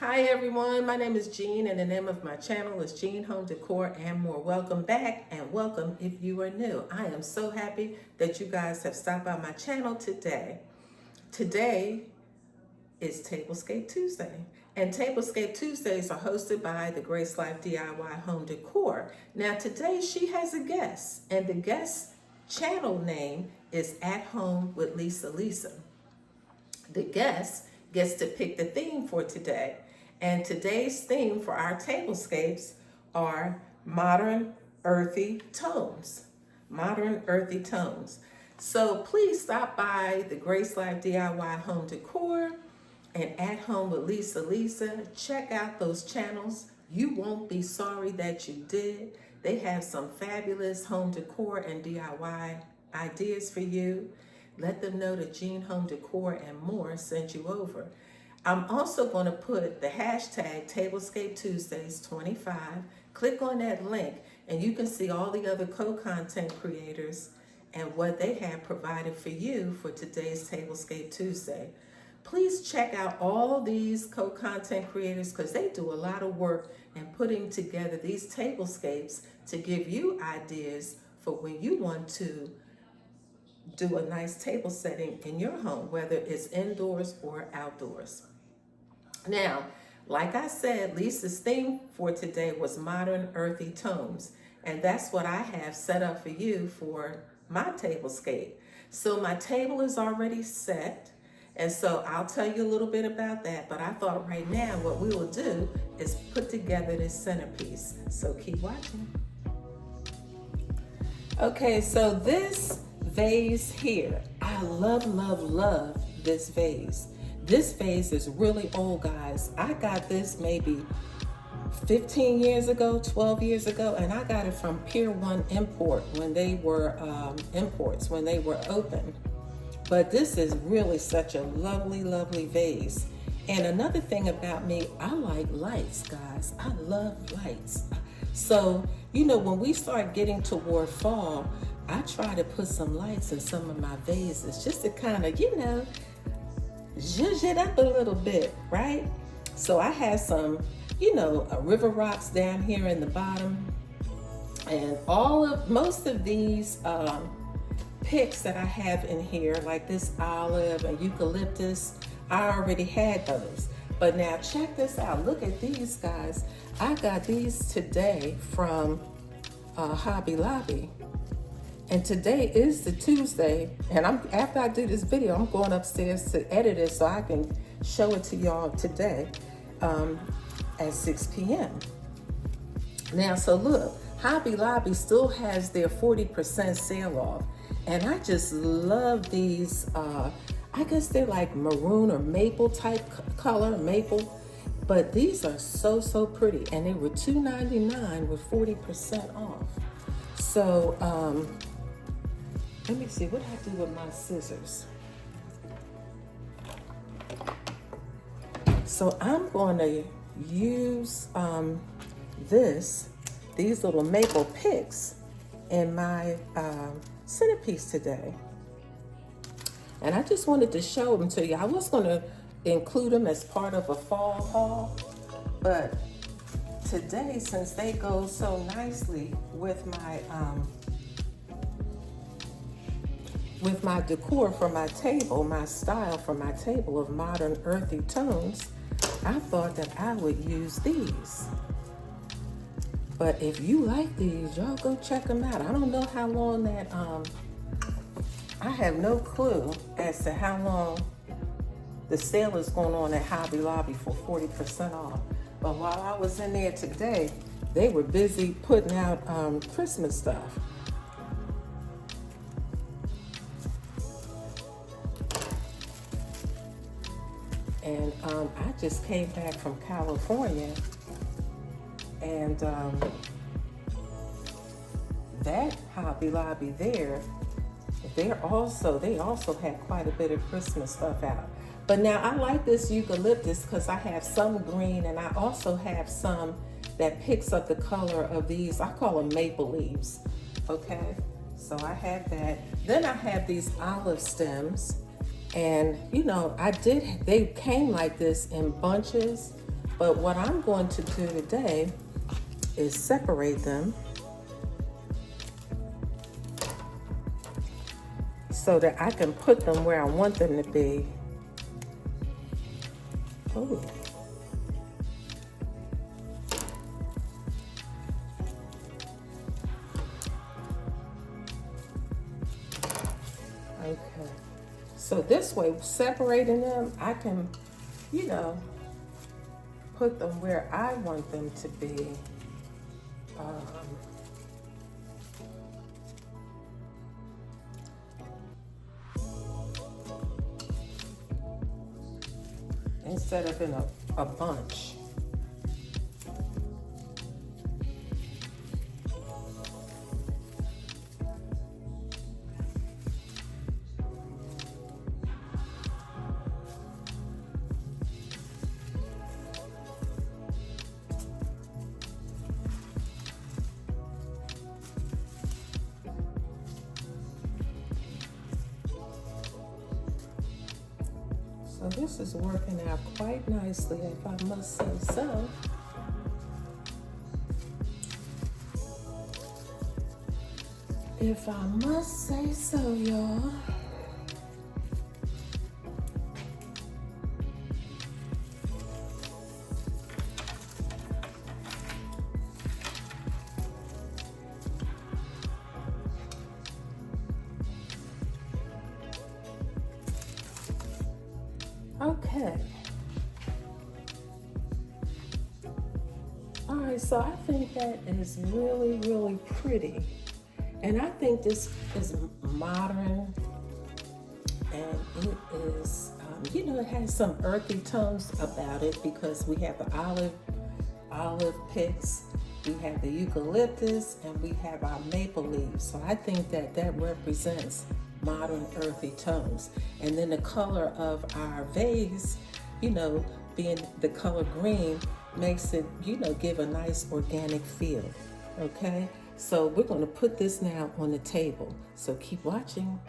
Hi everyone, my name is Jean and the name of my channel is Jean Home Decor and More. Welcome back and welcome if you are new. I am so happy that you guys have stopped by my channel today. Today is Tablescape Tuesday, and Tablescape Tuesdays are hosted by the Grace Life DIY Home Decor. Now today she has a guest, and the guest channel name is At Home with Lisa. The guest gets to pick the theme for today. And today's theme for our tablescapes are modern earthy tones. Modern earthy tones. So please stop by the Grace Life DIY Home Decor and At Home with Lisa. Check out those channels. You won't be sorry that you did. They have some fabulous home decor and DIY ideas for you. Let them know that Jean Home Decor and More sent you over. I'm also going to put the hashtag Tablescape Tuesdays 25. Click on that link and you can see all the other co-content creators and what they have provided for you for today's Tablescape Tuesday. Please check out all these co-content creators because they do a lot of work in putting together these tablescapes to give you ideas for when you want to do a nice table setting in your home, whether it's indoors or outdoors. Now, like I said, Lisa's theme for today was modern earthy tones, and that's what I have set up for you for my tablescape. So my table is already set, and so I'll tell you a little bit about that, but I thought right now what we will do is put together this centerpiece. So keep watching. Okay, so this vase here, I love this vase. This vase is really old, guys. I got this maybe 15 years ago, 12 years ago, and I got it from Pier 1 Import when they were imports, when they were open. But this is really such a lovely vase. And another thing about me, I like lights, guys. I love lights. So, you know, when we start getting toward fall, I try to put some lights in some of my vases just to kind of, you know, zhuzh it up a little bit, right? So I have some, you know, river rocks down here in the bottom. And most of these picks that I have in here, like this olive and eucalyptus, I already had those. But now check this out. Look at these, guys. I got these today from Hobby Lobby. And today is the Tuesday, and after I do this video, I'm going upstairs to edit it so I can show it to y'all today at 6 p.m. Now, so look, Hobby Lobby still has their 40% sale off, and I just love these. I guess they're like maroon or maple type color, maple, but these are so pretty, and they were $2.99 with 40% off. So, let me see, what I do with my scissors. So I'm going to use these little maple picks in my centerpiece today. And I just wanted to show them to you. I was going to include them as part of a fall haul, but today, since they go so nicely with my decor for my table, my style for my table of modern earthy tones, I thought that I would use these. But if you like these, y'all go check them out. I don't know how long that, I have no clue as to how long the sale is going on at Hobby Lobby for 40% off. But while I was in there today, they were busy putting out Christmas stuff. And I just came back from California, and that Hobby Lobby there, they also had quite a bit of Christmas stuff out. But now I like this eucalyptus because I have some green, and I also have some that picks up the color of these. I call them maple leaves. Okay, so I have that. Then I have these olive stems. And you know, they came like this in bunches, But what I'm going to do today is separate them so that I can put them where I want them to be. Oh. Okay. So this way, separating them, I can, you know, put them where I want them to be. Instead of in a bunch. So this is working out quite nicely, if I must say so. If I must say so, y'all. Okay. All right, so I think that is really, really pretty. And I think this is modern, and it is, you know, it has some earthy tones about it because we have the olive picks, we have the eucalyptus, and we have our maple leaves. So I think that that represents modern earthy tones. And then the color of our vase, you know, being the color green, makes it, you know, give a nice organic feel. Okay, so we're going to put this now on the table, so keep watching.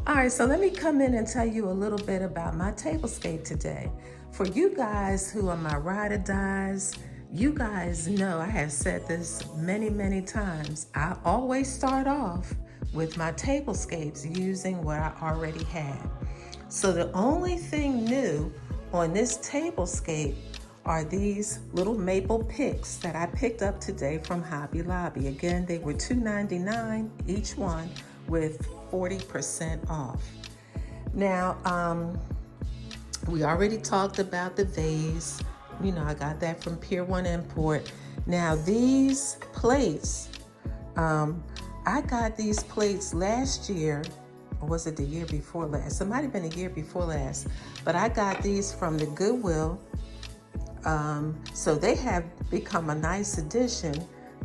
All right, so let me come in and tell you a little bit about my tablescape today. For you guys who are my ride or dies, you guys know I have said this many, many times. I always start off with my tablescapes using what I already had. So the only thing new on this tablescape are these little maple picks that I picked up today from Hobby Lobby. Again, they were $2.99 each one with 40% off. Now, we already talked about the vase. You know, I got that from Pier 1 Import. Now, these plates, I got these plates last year, or was it the year before last? It might have been a year before last, but I got these from the Goodwill. So they have become a nice addition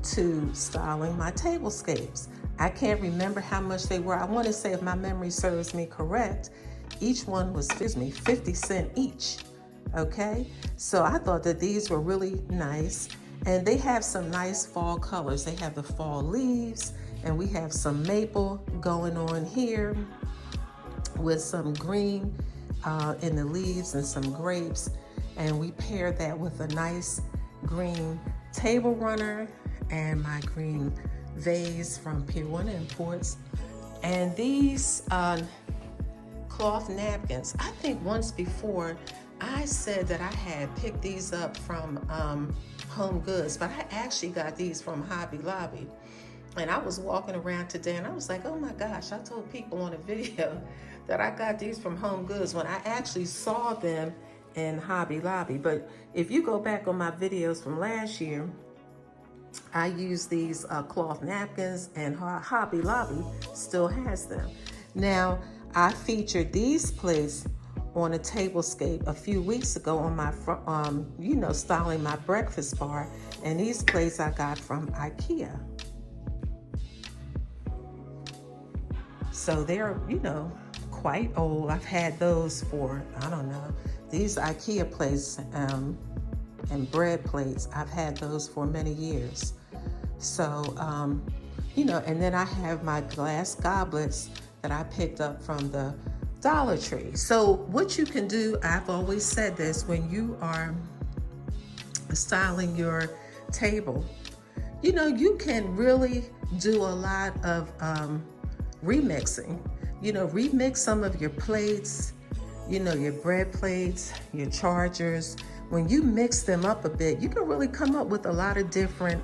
to styling my tablescapes. I can't remember how much they were. I want to say, if my memory serves me correct, each one was, 50 cents each. Okay, so I thought that these were really nice, and they have some nice fall colors. They have the fall leaves, and we have some maple going on here with some green in the leaves and some grapes, and we paired that with a nice green table runner and my green vase from Pier 1 Imports. And these cloth napkins, I think once before I said that I had picked these up from Home Goods, but I actually got these from Hobby Lobby. And I was walking around today and I was like, oh my gosh, I told people on a video that I got these from Home Goods when I actually saw them in Hobby Lobby. But if you go back on my videos from last year, I used these cloth napkins, and Hobby Lobby still has them. Now, I featured these plates on a Tablescape a few weeks ago on my, styling my breakfast bar. And these plates I got from IKEA. So they're, quite old. I've had those for, I don't know, these IKEA plates and bread plates, I've had those for many years. So, and then I have my glass goblets that I picked up from the Dollar Tree. So what you can do, I've always said this, when you are styling your table, you can really do a lot of remixing. Remix some of your plates, your bread plates, your chargers. When you mix them up a bit, you can really come up with a lot of different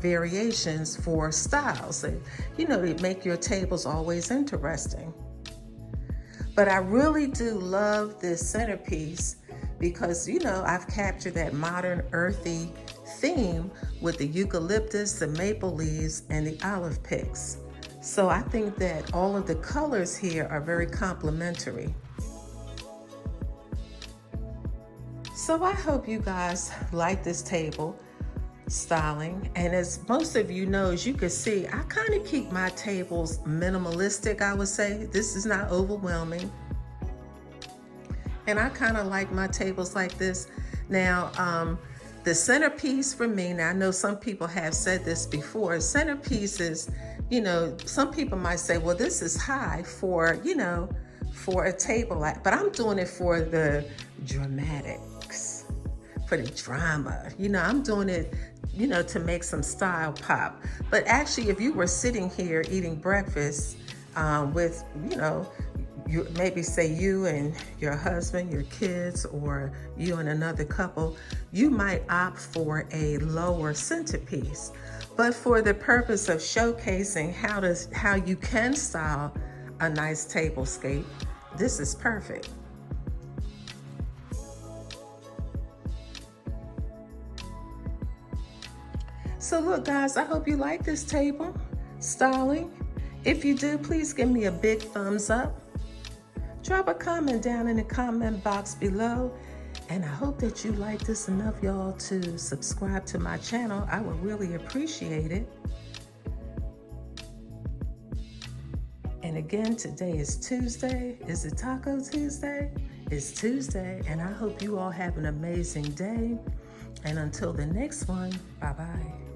variations for styles. And, they make your tables always interesting. But I really do love this centerpiece because, I've captured that modern earthy theme with the eucalyptus, the maple leaves, and the olive picks. So I think that all of the colors here are very complementary. So I hope you guys like this table styling. And as most of you know, as you can see, I kind of keep my tables minimalistic, I would say. This is not overwhelming. And I kind of like my tables like this. Now, the centerpiece for me, now I know some people have said this before, centerpiece is, some people might say, well, this is high for, for a table, but I'm doing it for the dramatics, for the drama. I'm doing it, to make some style pop. But actually, if you were sitting here eating breakfast with, you maybe say you and your husband, your kids, or you and another couple, you might opt for a lower centerpiece. But for the purpose of showcasing how you can style a nice tablescape, this is perfect. So look, guys, I hope you like this table styling. If you do, please give me a big thumbs up. Drop a comment down in the comment box below. And I hope that you like this enough, y'all, to subscribe to my channel. I would really appreciate it. And again, today is Tuesday. Is it Taco Tuesday? It's Tuesday, and I hope you all have an amazing day. And until the next one, bye-bye.